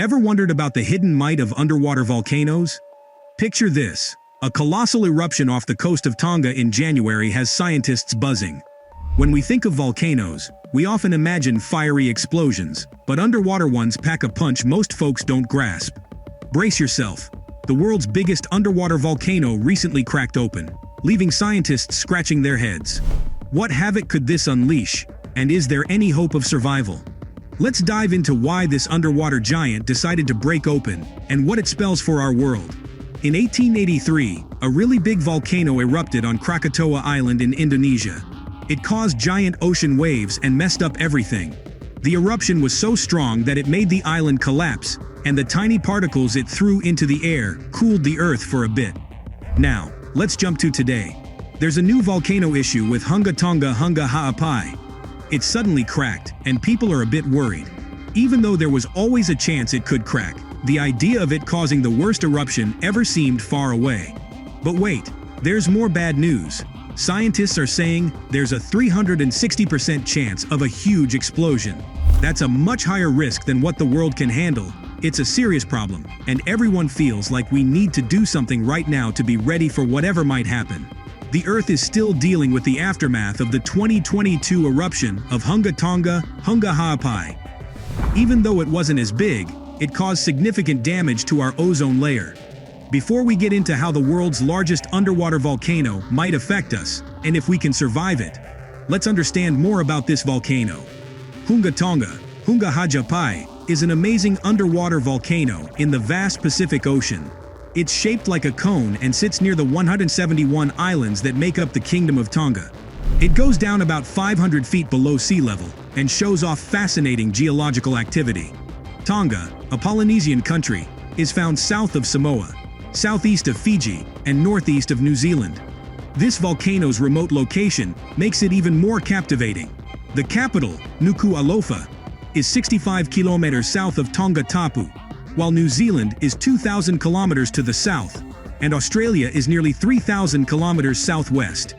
Ever wondered about the hidden might of underwater volcanoes? Picture this. A colossal eruption off the coast of Tonga in January has scientists buzzing. When we think of volcanoes, we often imagine fiery explosions, but underwater ones pack a punch most folks don't grasp. Brace yourself. The world's biggest underwater volcano recently cracked open, leaving scientists scratching their heads. What havoc could this unleash? And is there any hope of survival? Let's dive into why this underwater giant decided to break open and what it spells for our world. In 1883, a really big volcano erupted on Krakatoa Island in Indonesia. It caused giant ocean waves and messed up everything. The eruption was so strong that it made the island collapse, and the tiny particles it threw into the air cooled the earth for a bit. Now, let's jump to today. There's a new volcano issue with Hunga Tonga Hunga Ha'apai. It suddenly cracked, and people are a bit worried. Even though there was always a chance it could crack, the idea of it causing the worst eruption ever seemed far away. But wait, there's more bad news. Scientists are saying there's a 360% chance of a huge explosion. That's a much higher risk than what the world can handle. It's a serious problem, and everyone feels like we need to do something right now to be ready for whatever might happen. The Earth is still dealing with the aftermath of the 2022 eruption of Hunga Tonga Hunga Ha'apai. Even though it wasn't as big, it caused significant damage to our ozone layer. Before we get into how the world's largest underwater volcano might affect us, and if we can survive it, let's understand more about this volcano. Hunga Tonga Hunga Ha'apai is an amazing underwater volcano in the vast Pacific Ocean. It's shaped like a cone and sits near the 171 islands that make up the Kingdom of Tonga. It goes down about 500 feet below sea level and shows off fascinating geological activity. Tonga, a Polynesian country, is found south of Samoa, southeast of Fiji, and northeast of New Zealand. This volcano's remote location makes it even more captivating. The capital, Nuku'alofa, is 65 kilometers south of Tonga Tapu, while New Zealand is 2,000 kilometers to the south, and Australia is nearly 3,000 kilometers southwest.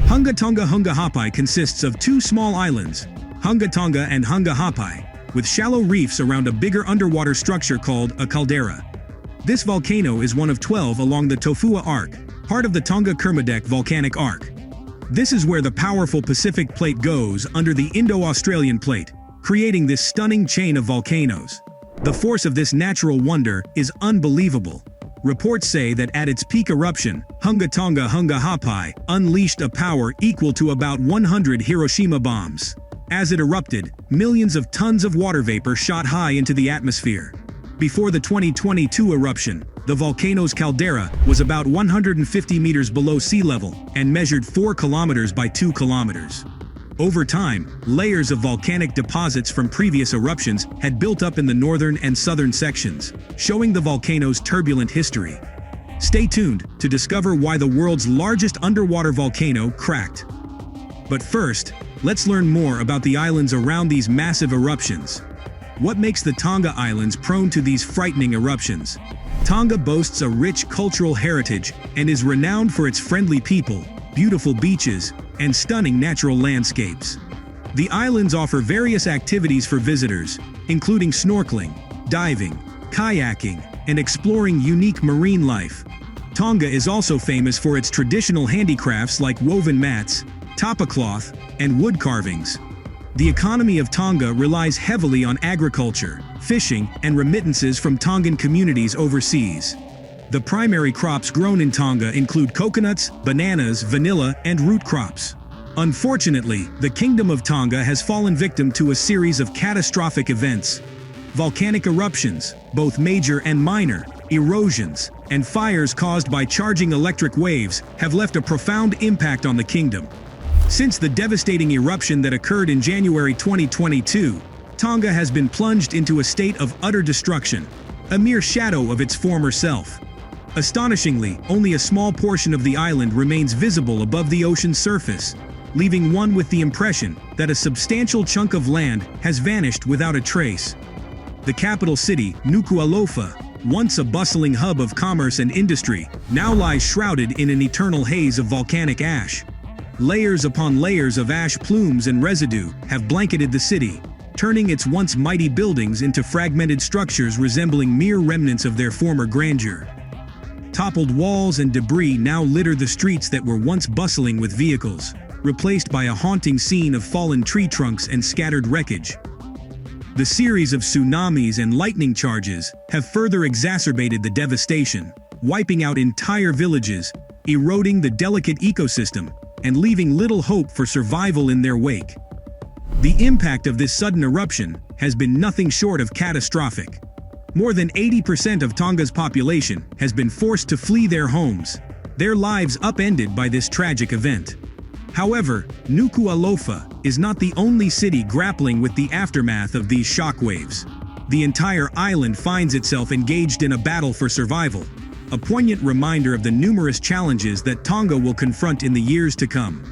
Hunga Tonga Hunga Ha'apai consists of two small islands, Hunga Tonga and Hunga Ha'apai, with shallow reefs around a bigger underwater structure called a caldera. This volcano is one of 12 along the Tofua Arc, part of the Tonga-Kermadec volcanic arc. This is where the powerful Pacific Plate goes under the Indo-Australian Plate, creating this stunning chain of volcanoes. The force of this natural wonder is unbelievable. Reports say that at its peak eruption, Hunga Tonga Hunga Ha'apai unleashed a power equal to about 100 Hiroshima bombs. As it erupted, millions of tons of water vapor shot high into the atmosphere. Before the 2022 eruption, the volcano's caldera was about 150 meters below sea level and measured 4 kilometers by 2 kilometers. Over time, layers of volcanic deposits from previous eruptions had built up in the northern and southern sections, showing the volcano's turbulent history. Stay tuned to discover why the world's largest underwater volcano cracked. But first, let's learn more about the islands around these massive eruptions. What makes the Tonga Islands prone to these frightening eruptions? Tonga boasts a rich cultural heritage and is renowned for its friendly people, beautiful beaches, and stunning natural landscapes. The islands offer various activities for visitors, including snorkeling, diving, kayaking, and exploring unique marine life. Tonga is also famous for its traditional handicrafts like woven mats, tapa cloth, and wood carvings. The economy of Tonga relies heavily on agriculture, fishing, and remittances from Tongan communities overseas. The primary crops grown in Tonga include coconuts, bananas, vanilla, and root crops. Unfortunately, the Kingdom of Tonga has fallen victim to a series of catastrophic events. Volcanic eruptions, both major and minor, erosions, and fires caused by charging electric waves have left a profound impact on the kingdom. Since the devastating eruption that occurred in January 2022, Tonga has been plunged into a state of utter destruction, a mere shadow of its former self. Astonishingly, only a small portion of the island remains visible above the ocean's surface, leaving one with the impression that a substantial chunk of land has vanished without a trace. The capital city, Nuku'alofa, once a bustling hub of commerce and industry, now lies shrouded in an eternal haze of volcanic ash. Layers upon layers of ash plumes and residue have blanketed the city, turning its once mighty buildings into fragmented structures resembling mere remnants of their former grandeur. Toppled walls and debris now litter the streets that were once bustling with vehicles, replaced by a haunting scene of fallen tree trunks and scattered wreckage. The series of tsunamis and lightning charges have further exacerbated the devastation, wiping out entire villages, eroding the delicate ecosystem, and leaving little hope for survival in their wake. The impact of this sudden eruption has been nothing short of catastrophic. More than 80% of Tonga's population has been forced to flee their homes, their lives upended by this tragic event. However, Nuku'alofa is not the only city grappling with the aftermath of these shockwaves. The entire island finds itself engaged in a battle for survival, a poignant reminder of the numerous challenges that Tonga will confront in the years to come,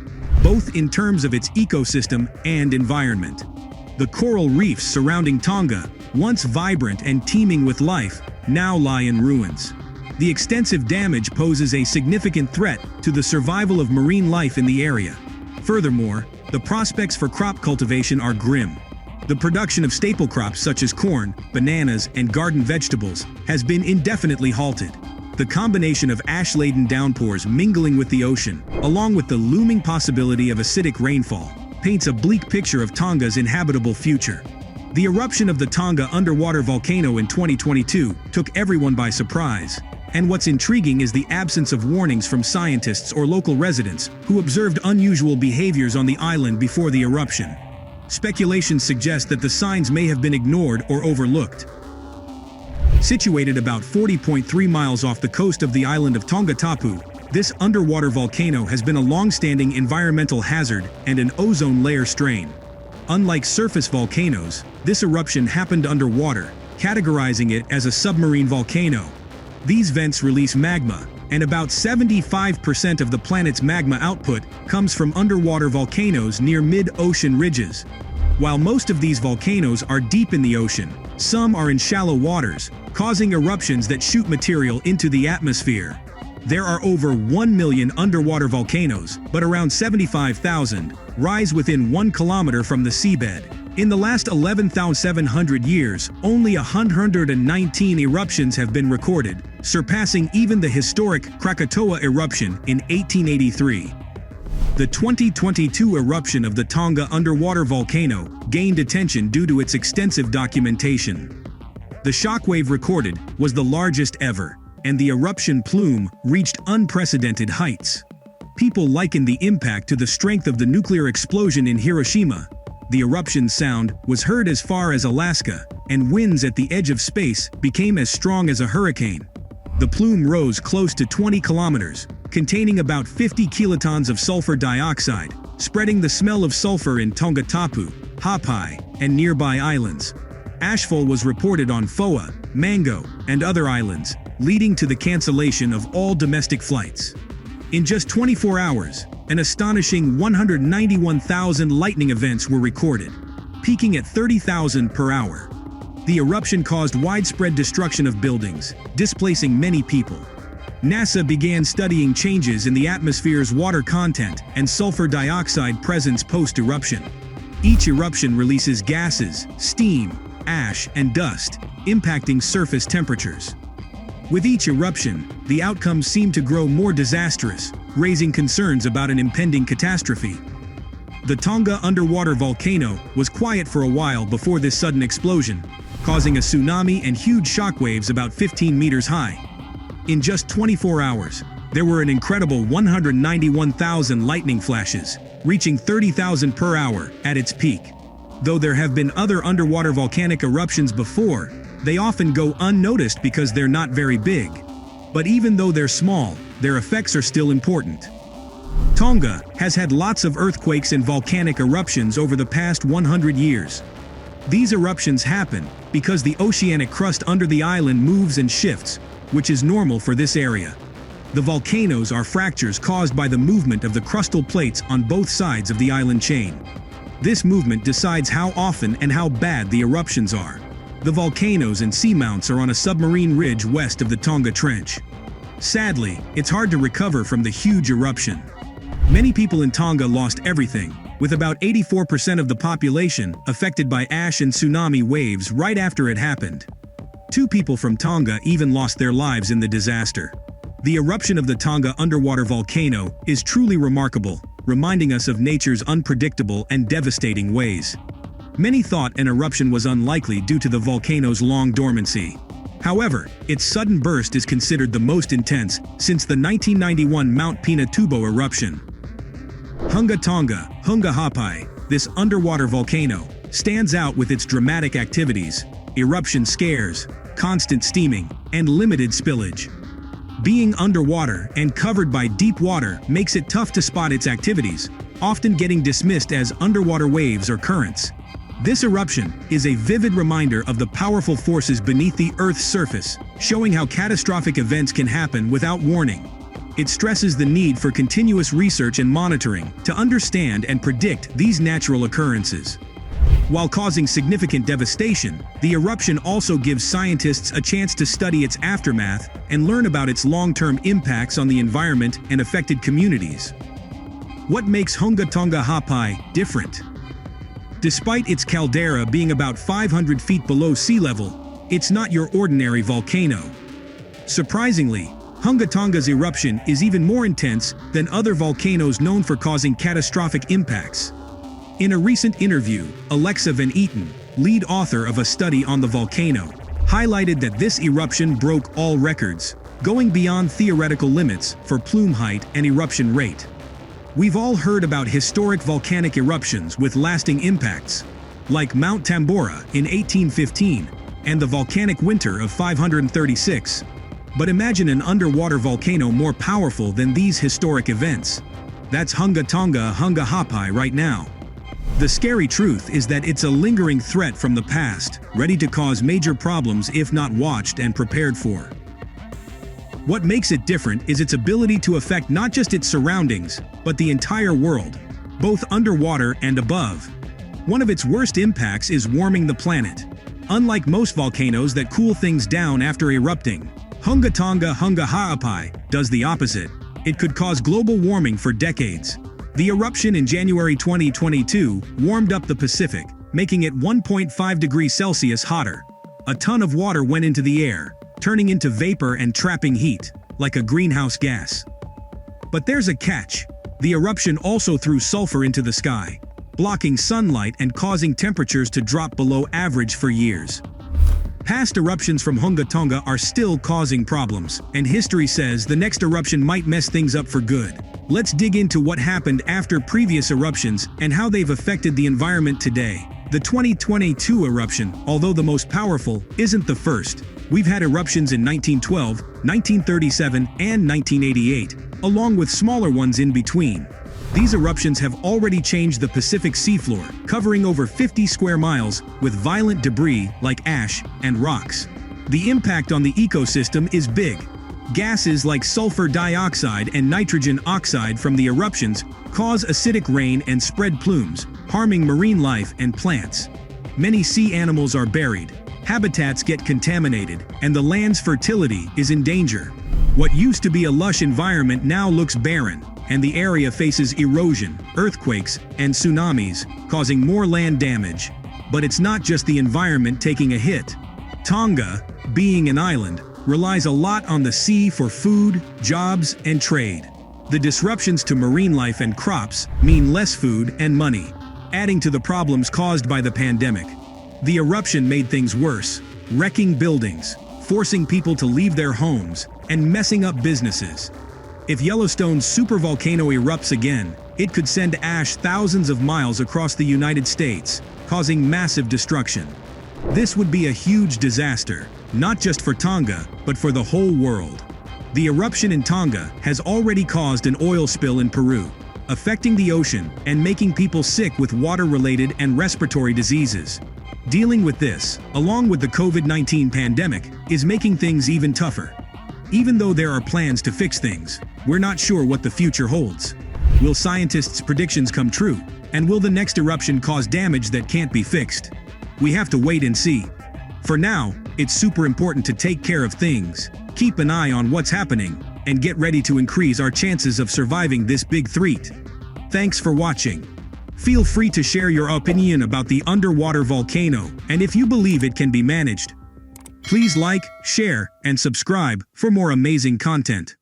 both in terms of its ecosystem and environment. The coral reefs surrounding Tonga, once vibrant and teeming with life, now lie in ruins. The extensive damage poses a significant threat to the survival of marine life in the area. Furthermore, the prospects for crop cultivation are grim. The production of staple crops such as corn, bananas, and garden vegetables has been indefinitely halted. The combination of ash-laden downpours mingling with the ocean, along with the looming possibility of acidic rainfall, paints a bleak picture of Tonga's inhabitable future. The eruption of the Tonga underwater volcano in 2022 took everyone by surprise. And what's intriguing is the absence of warnings from scientists or local residents who observed unusual behaviors on the island before the eruption. Speculation suggests that the signs may have been ignored or overlooked. Situated about 40.3 miles off the coast of the island of Tongatapu, this underwater volcano has been a long-standing environmental hazard and an ozone layer strain. Unlike surface volcanoes, this eruption happened underwater, categorizing it as a submarine volcano. These vents release magma, and about 75% of the planet's magma output comes from underwater volcanoes near mid-ocean ridges. While most of these volcanoes are deep in the ocean, some are in shallow waters, causing eruptions that shoot material into the atmosphere. There are over 1 million underwater volcanoes, but around 75,000 rise within 1 kilometer from the seabed. In the last 11,700 years, only 119 eruptions have been recorded, surpassing even the historic Krakatoa eruption in 1883. The 2022 eruption of the Tonga underwater volcano gained attention due to its extensive documentation. The shockwave recorded was the largest ever, and the eruption plume reached unprecedented heights. People liken the impact to the strength of the nuclear explosion in Hiroshima. The eruption sound was heard as far as Alaska, and winds at the edge of space became as strong as a hurricane. The plume rose close to 20 kilometers, containing about 50 kilotons of sulfur dioxide, spreading the smell of sulfur in Tongatapu, Hapai, and nearby islands. Ashfall was reported on Foa, Mango, and other islands, leading to the cancellation of all domestic flights. In just 24 hours, an astonishing 191,000 lightning events were recorded, peaking at 30,000 per hour. The eruption caused widespread destruction of buildings, displacing many people. NASA began studying changes in the atmosphere's water content and sulfur dioxide presence post-eruption. Each eruption releases gases, steam, ash, and dust, impacting surface temperatures. With each eruption, the outcomes seem to grow more disastrous, raising concerns about an impending catastrophe. The Tonga underwater volcano was quiet for a while before this sudden explosion, causing a tsunami and huge shockwaves about 15 meters high. In just 24 hours, there were an incredible 191,000 lightning flashes, reaching 30,000 per hour at its peak. Though there have been other underwater volcanic eruptions before, they often go unnoticed because they're not very big. But even though they're small, their effects are still important. Tonga has had lots of earthquakes and volcanic eruptions over the past 100 years. These eruptions happen because the oceanic crust under the island moves and shifts, which is normal for this area. The volcanoes are fractures caused by the movement of the crustal plates on both sides of the island chain. This movement decides how often and how bad the eruptions are. The volcanoes and seamounts are on a submarine ridge west of the Tonga Trench. Sadly, it's hard to recover from the huge eruption. Many people in Tonga lost everything, with about 84% of the population affected by ash and tsunami waves right after it happened. 2 people from Tonga even lost their lives in the disaster. The eruption of the Tonga underwater volcano is truly remarkable, reminding us of nature's unpredictable and devastating ways. Many thought an eruption was unlikely due to the volcano's long dormancy. However, its sudden burst is considered the most intense since the 1991 Mount Pinatubo eruption. Hunga Tonga, Hunga Hapai, this underwater volcano, stands out with its dramatic activities, eruption scares, constant steaming, and limited spillage. Being underwater and covered by deep water makes it tough to spot its activities, often getting dismissed as underwater waves or currents. This eruption is a vivid reminder of the powerful forces beneath the Earth's surface, showing how catastrophic events can happen without warning. It stresses the need for continuous research and monitoring to understand and predict these natural occurrences. While causing significant devastation, the eruption also gives scientists a chance to study its aftermath and learn about its long-term impacts on the environment and affected communities. What makes Hunga Tonga Hapai different? Despite its caldera being about 500 feet below sea level, it's not your ordinary volcano. Surprisingly, Hunga Tonga's eruption is even more intense than other volcanoes known for causing catastrophic impacts. In a recent interview, Alexa Van Eaton, lead author of a study on the volcano, highlighted that this eruption broke all records, going beyond theoretical limits for plume height and eruption rate. We've all heard about historic volcanic eruptions with lasting impacts, like Mount Tambora in 1815 and the volcanic winter of 536. But imagine an underwater volcano more powerful than these historic events. That's Hunga Tonga Hunga Hapai right now. The scary truth is that it's a lingering threat from the past, ready to cause major problems if not watched and prepared for. What makes it different is its ability to affect not just its surroundings, but the entire world, both underwater and above. One of its worst impacts is warming the planet. Unlike most volcanoes that cool things down after erupting, Hunga Tonga Hunga Hapai does the opposite. It could cause global warming for decades. The eruption in January 2022 warmed up the Pacific, making it 1.5 degrees Celsius hotter. A ton of water went into the air, turning into vapor and trapping heat, like a greenhouse gas. But there's a catch. The eruption also threw sulfur into the sky, blocking sunlight and causing temperatures to drop below average for years. Past eruptions from Hunga Tonga are still causing problems, and history says the next eruption might mess things up for good. Let's dig into what happened after previous eruptions and how they've affected the environment today. The 2022 eruption, although the most powerful, isn't the first. We've had eruptions in 1912, 1937, and 1988, along with smaller ones in between. These eruptions have already changed the Pacific seafloor, covering over 50 square miles with violent debris like ash and rocks. The impact on the ecosystem is big. Gases like sulfur dioxide and nitrogen oxide from the eruptions cause acidic rain and spread plumes, harming marine life and plants. Many sea animals are buried, habitats get contaminated, and the land's fertility is in danger. What used to be a lush environment now looks barren, and the area faces erosion, earthquakes, and tsunamis, causing more land damage. But it's not just the environment taking a hit. Tonga, being an island, relies a lot on the sea for food, jobs, and trade. The disruptions to marine life and crops mean less food and money, adding to the problems caused by the pandemic. The eruption made things worse, wrecking buildings, forcing people to leave their homes, and messing up businesses. If Yellowstone's supervolcano erupts again, it could send ash thousands of miles across the United States, causing massive destruction. This would be a huge disaster, not just for Tonga, but for the whole world. The eruption in Tonga has already caused an oil spill in Peru, affecting the ocean and making people sick with water-related and respiratory diseases. Dealing with this, along with the COVID-19 pandemic, is making things even tougher. Even though there are plans to fix things, we're not sure what the future holds. Will scientists' predictions come true? And will the next eruption cause damage that can't be fixed? We have to wait and see. For now, it's super important to take care of things, keep an eye on what's happening, and get ready to increase our chances of surviving this big threat. Thanks for watching. Feel free to share your opinion about the underwater volcano and if you believe it can be managed. Please like, share, and subscribe for more amazing content.